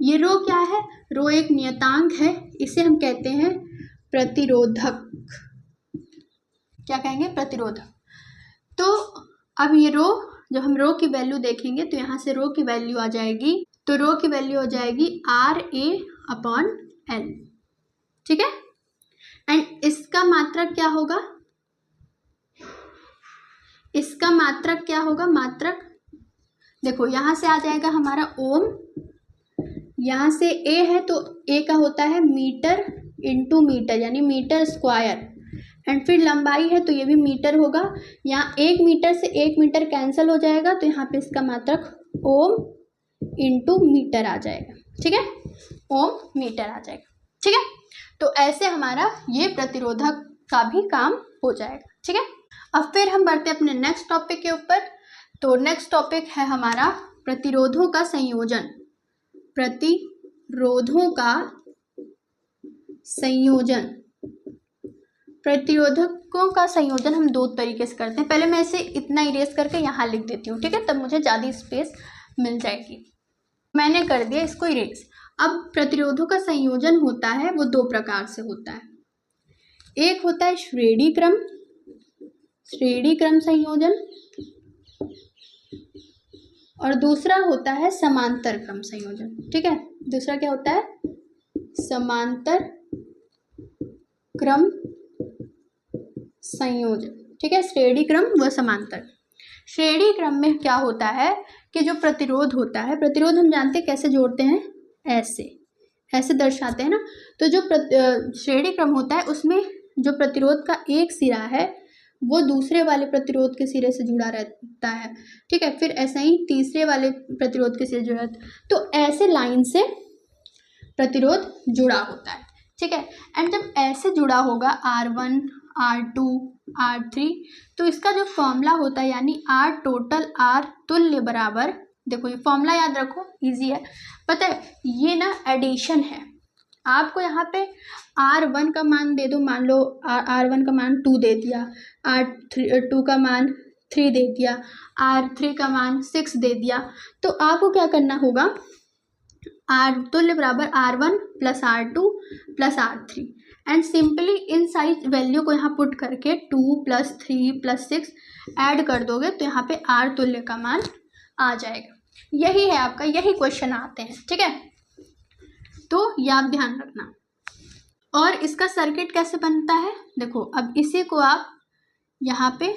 ये रो क्या है? रो एक नियतांक है, इसे हम कहते हैं प्रतिरोधक। क्या कहेंगे? प्रतिरोधक। तो अब ये रो, जब हम रो की वैल्यू देखेंगे तो यहाँ से रो की वैल्यू आ जाएगी, तो रो की वैल्यू हो जाएगी RA अपॉन L। ठीक है, एंड इसका मात्रक क्या होगा? इसका मात्रक क्या होगा? मात्रक देखो यहाँ से आ जाएगा हमारा ओम, यहाँ से A है तो A का होता है मीटर इंटू मीटर यानी मीटर स्क्वायर, एंड फिर लंबाई है तो ये भी मीटर होगा। यहाँ 1 मीटर से 1 मीटर कैंसिल हो जाएगा तो यहाँ पे इसका मात्रक ओम इंटू मीटर आ जाएगा। ठीक है, ओम मीटर आ जाएगा। ठीक है, तो ऐसे हमारा ये प्रतिरोधक का भी काम हो जाएगा। ठीक है, अब फिर हम बढ़ते हैं अपने नेक्स्ट टॉपिक के ऊपर। तो नेक्स्ट टॉपिक है हमारा प्रतिरोधों का संयोजन। प्रतिरोधों का संयोजन। प्रतिरोधकों का संयोजन हम 2 तरीके से करते हैं। पहले मैं इसे इतना इरेज करके यहाँ लिख देती हूँ, ठीक है, तब मुझे ज़्यादा स्पेस मिल जाएगी। मैंने कर दिया इसको इरेज। अब प्रतिरोधों का संयोजन होता है वो 2 प्रकार से होता है। एक होता है श्रेणी क्रम संयोजन और दूसरा होता है समांतर क्रम संयोजन। ठीक है, दूसरा क्या होता है? समांतर क्रम संयोजन। ठीक है, श्रेणी क्रम व समांतर। श्रेणी क्रम में क्या होता है कि जो प्रतिरोध होता है, प्रतिरोध हम जानते हैं कैसे जोड़ते हैं, ऐसे दर्शाते हैं ना। तो जो श्रेणी क्रम होता है उसमें जो प्रतिरोध का एक सिरा है वो दूसरे वाले प्रतिरोध के सिरे से जुड़ा रहता है। ठीक है, फिर ऐसा ही तीसरे वाले प्रतिरोध के सिरे जुड़ा रहता है। तो ऐसे लाइन से प्रतिरोध जुड़ा होता है। ठीक है, एंड जब ऐसे जुड़ा होगा R1 R2 R3 तो इसका जो फॉर्मूला होता है यानी R टोटल R तुल्य बराबर, देखो ये फॉर्मूला याद रखो, इजी है, पता है ये ना एडिशन है। आपको यहाँ पे R1 का मान दे दो, मान लो R1 का मान 2 दे दिया, R2 का मान 3 दे दिया, R3 का मान 6 दे दिया, तो आपको क्या करना होगा, R तुल्य बराबर R1 plus R2 plus R3 and simply इन सारी वैल्यू को यहाँ पुट करके 2 प्लस 3 प्लस 6 ऐड कर दोगे तो यहाँ पे R तुल्य का मान आ जाएगा। यही है आपका, यही क्वेश्चन आते हैं, ठीक है, तो ये आप ध्यान रखना। और इसका सर्किट कैसे बनता है, देखो अब इसी को आप यहाँ पे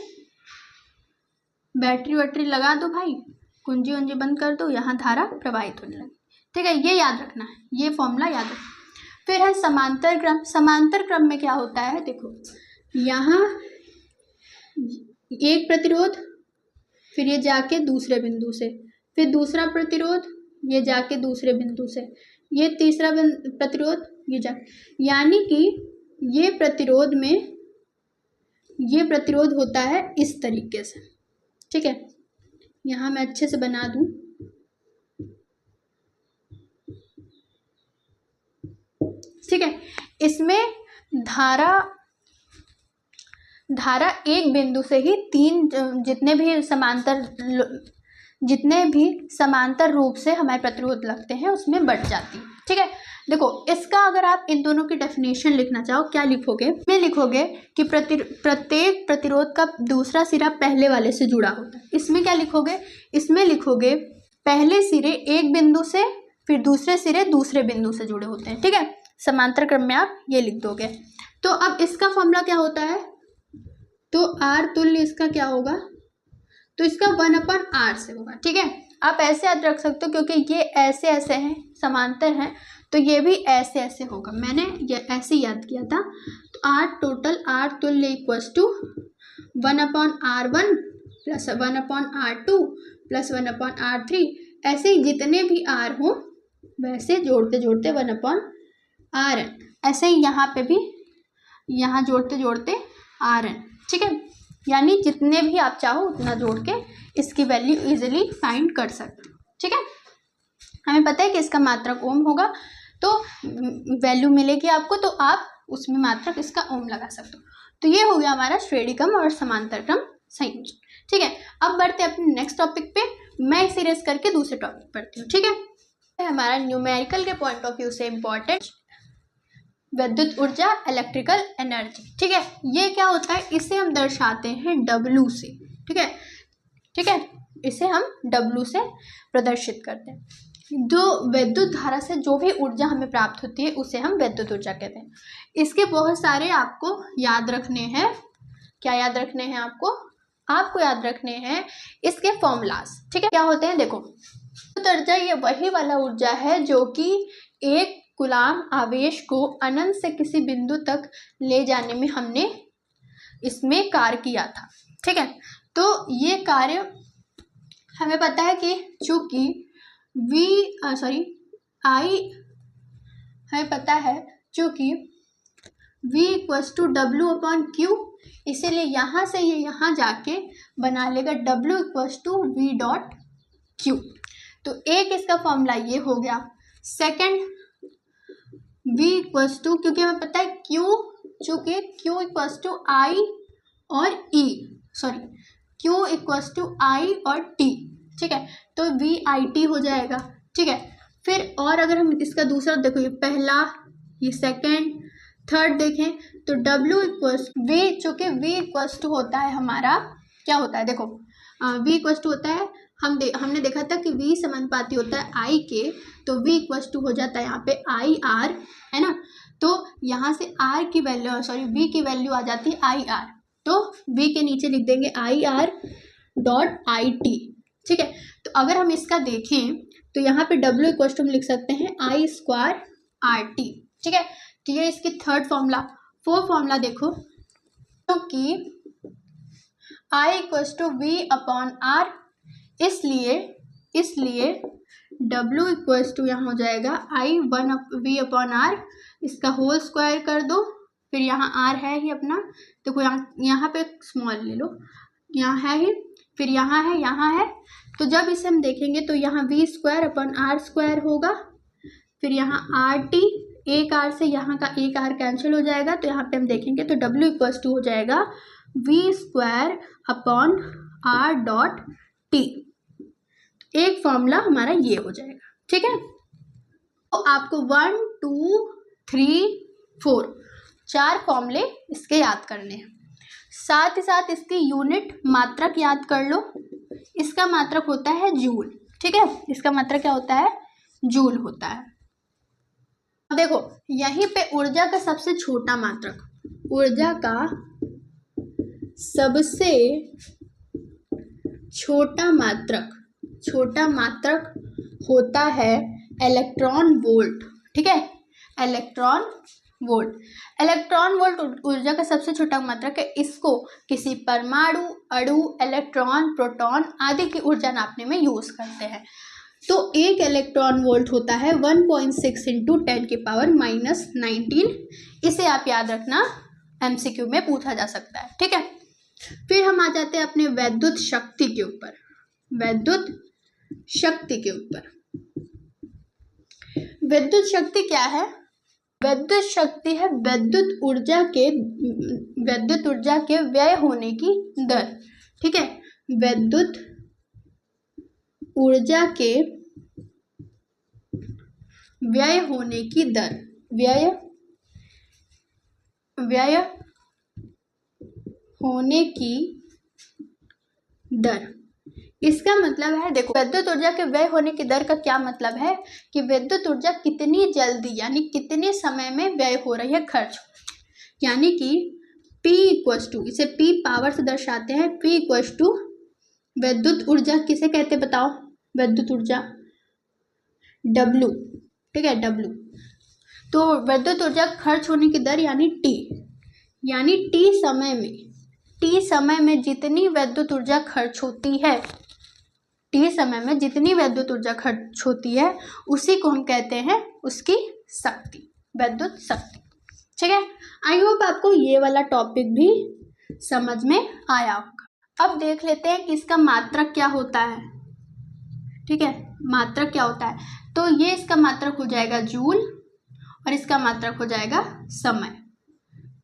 बैटरी वैटरी लगा दो भाई, कुंजी उंजी बंद कर दो, यहाँ धारा प्रवाहित होने लगी, ठीक है, ये याद रखना है, ये फॉर्मूला याद रखना। फिर है समांतर क्रम। समांतर क्रम में क्या होता है, देखो यहाँ एक प्रतिरोध, फिर ये जाके दूसरे बिंदु से, फिर दूसरा प्रतिरोध, ये जाके दूसरे बिंदु से, ये तीसरा प्रतिरोध, ये जा, यानी कि ये प्रतिरोध होता है इस तरीके से, ठीक है, यहाँ मैं अच्छे से बना दूं, ठीक है। इसमें धारा एक बिंदु से ही जितने भी समांतर रूप से हमारे प्रतिरोध लगते हैं उसमें बढ़ जाती है, ठीक है। देखो इसका अगर आप इन दोनों की डेफिनेशन लिखना चाहो क्या लिखोगे, में लिखोगे कि प्रत्येक प्रतिरोध का दूसरा सिरा पहले वाले से जुड़ा होता है। इसमें क्या लिखोगे, इसमें लिखोगे पहले सिरे एक बिंदु से, फिर दूसरे सिरे दूसरे बिंदु से जुड़े होते हैं, ठीक है। समांतर क्रम में आप ये लिख दोगे। तो अब इसका फॉर्मूला क्या होता है, तो R तुल्य इसका क्या होगा, तो इसका 1/R से होगा, ठीक है। आप ऐसे याद रख सकते हो क्योंकि ये ऐसे ऐसे हैं, समांतर हैं, तो ये भी ऐसे ऐसे होगा, मैंने ये ऐसे याद किया था। तो R तुल्य equals to 1/R1 plus 1/R2 plus 1/R3, ऐसे ही जितने भी R हो वैसे जोड़ते जोड़ते 1/Rn, ऐसे ही यहाँ पे भी यहाँ जोड़ते जोड़ते Rn, ठीक है, यानी जितने भी आप चाहो उतना जोड़ के इसकी वैल्यू इजीली फाइंड कर सकते हो, ठीक है। हमें पता है कि इसका मात्रक ओम होगा, तो वैल्यू मिलेगी आपको, तो आप उसमें मात्रक इसका ओम लगा सकते हो। तो ये हो गया हमारा श्रेणी क्रम और समांतर क्रम संयोजन, ठीक है। अब बढ़ते हैं अपने नेक्स्ट टॉपिक पे, मैं इसे रेस करके दूसरे टॉपिक पढ़ती हूँ, ठीक है। हमारा न्यूमेरिकल के पॉइंट ऑफ व्यू से इम्पोर्टेंट विद्युत ऊर्जा, इलेक्ट्रिकल एनर्जी, ठीक है। ये क्या होता है, इसे हम दर्शाते हैं W से, ठीक है, ठीक है, इसे हम W से प्रदर्शित करते हैं। जो विद्युत धारा से जो भी ऊर्जा हमें प्राप्त होती है उसे हम विद्युत ऊर्जा कहते हैं। इसके बहुत सारे आपको याद रखने हैं, क्या याद रखने हैं आपको याद रखने हैं इसके फॉर्मूलाज, ठीक है। क्या होते हैं, देखो विद्युत ऊर्जा ये वही वाला ऊर्जा है जो कि एक कूलाम आवेश को अनंत से किसी बिंदु तक ले जाने में हमने इसमें कार्य किया था, ठीक है। तो ये कार्य हमें पता है कि चूंकि हमें पता है चूंकि V इक्वल्स टू W/Q, इसीलिए यहाँ से ये यहाँ जाके बना लेगा W इक्वल्स टू V.Q। तो एक इसका फॉर्मूला ये हो गया। सेकंड V इक्वल्स टू, क्योंकि हमें पता है चूंकि Q इक्वल्स टू I और Q इक्वल्स टू I और T, ठीक है, तो VIT हो जाएगा, ठीक है। फिर और अगर हम इसका दूसरा देखो, ये पहला, ये सेकंड, थर्ड देखें तो W इक्वल्स V, चूंकि V इक्वल्स टू होता है हमारा, क्या होता है देखो, V इक्वल्स टू होता है, हमने देखा था कि V समानुपाती होता है I के, तो V इक्वल्स टू हो जाता है यहाँ पे IR, है ना। तो यहाँ से R की वैल्यू V की वैल्यू आ जाती है IR, तो V के नीचे लिख देंगे IR.IT, ठीक है। तो अगर हम इसका देखें तो यहाँ पे W इक्वल्स टू हम लिख सकते हैं I² RT, ठीक है। तो ये इसकी थर्ड फॉर्मूला। फोर्थ फॉर्मूला देखो, क्योंकि I इक्वल्स टू V/R, इसलिए W इक्वल्स टू यहाँ हो जाएगा I/V/R, इसका होल स्क्वायर कर दो, फिर यहाँ R है ही अपना, देखो यहाँ पे स्मॉल ले लो, यहाँ है ही, फिर यहाँ है, तो जब इसे हम देखेंगे तो यहाँ V²/R² होगा, फिर यहाँ RT, एक R से यहाँ का एक R कैंसिल हो जाएगा, तो यहाँ पे हम देखेंगे तो W इक्वल्स टू हो जाएगा V²/R R डॉट T। एक फॉर्मूला हमारा ये हो जाएगा, ठीक है। तो आपको 1 2 3 4 4 फॉर्मूले इसके याद करने हैं। साथ ही साथ इसकी यूनिट मात्रक याद कर लो। इसका मात्रक होता है जूल, ठीक है। इसका मात्रक क्या होता है? जूल होता है। अब देखो यहीं पे ऊर्जा का सबसे छोटा मात्रक, ऊर्जा का सबसे छोटा मात्रक होता है इलेक्ट्रॉन वोल्ट, ठीक है। इलेक्ट्रॉन वोल्ट ऊर्जा का सबसे छोटा मात्रक है। इसको किसी परमाणु, अणु, इलेक्ट्रॉन, प्रोटॉन आदि की ऊर्जा नापने में यूज करते हैं। तो एक इलेक्ट्रॉन वोल्ट होता है 1.6 इंटू 10⁻⁻19। इसे आप याद रखना, MCQ में पूछा जा सकता है, ठीक है। फिर हम आ जाते हैं अपने वैद्युत शक्ति के ऊपर। वैद्युत शक्ति क्या है? वैद्युत शक्ति है वैद्युत ऊर्जा के व्यय होने की दर, ठीक है। वैद्युत ऊर्जा के व्यय होने की दर, व्यय होने की दर। इसका मतलब है, देखो विद्युत ऊर्जा के व्यय होने की दर का क्या मतलब है कि विद्युत ऊर्जा कितनी जल्दी यानी कितने समय में व्यय हो रही है, खर्च हो रही है। यानी कि P = इसे P पावर से दर्शाते हैं। P = विद्युत ऊर्जा किसे कहते बताओ? विद्युत ऊर्जा W, ठीक है, W। तो विद्युत ऊर्जा खर्च होने की दर यानी T, यानी T समय में जितनी विद्युत ऊर्जा खर्च होती है, T समय में जितनी विद्युत ऊर्जा खर्च होती है उसी को हम कहते हैं उसकी शक्ति, विद्युत शक्ति, ठीक है। आई होप आपको ये वाला टॉपिक भी समझ में आया होगा। अब देख लेते हैं कि इसका मात्रक क्या होता है, ठीक है। मात्रक क्या होता है? तो ये इसका मात्रक हो जाएगा जूल और इसका मात्रक हो जाएगा समय।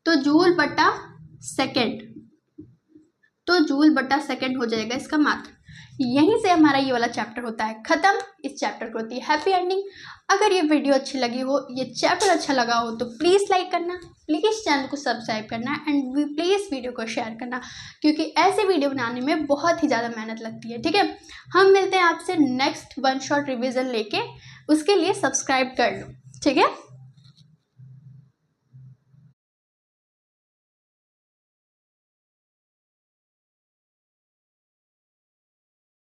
तो जूल बटा सेकेंड हो जाएगा इसका मात्रक। यहीं से हमारा ये वाला चैप्टर होता है खत्म। इस चैप्टर को होती है हैप्पी एंडिंग। अगर ये वीडियो अच्छी लगी हो, ये चैप्टर अच्छा लगा हो तो प्लीज़ लाइक करना, प्लीज़ चैनल को सब्सक्राइब करना एंड प्लीज़ वीडियो को शेयर करना, क्योंकि ऐसे वीडियो बनाने में बहुत ही ज़्यादा मेहनत लगती है, ठीक है। हम मिलते हैं आपसे नेक्स्ट 1 शॉट रिविज़न लेके, उसके लिए सब्सक्राइब कर लो, ठीक है।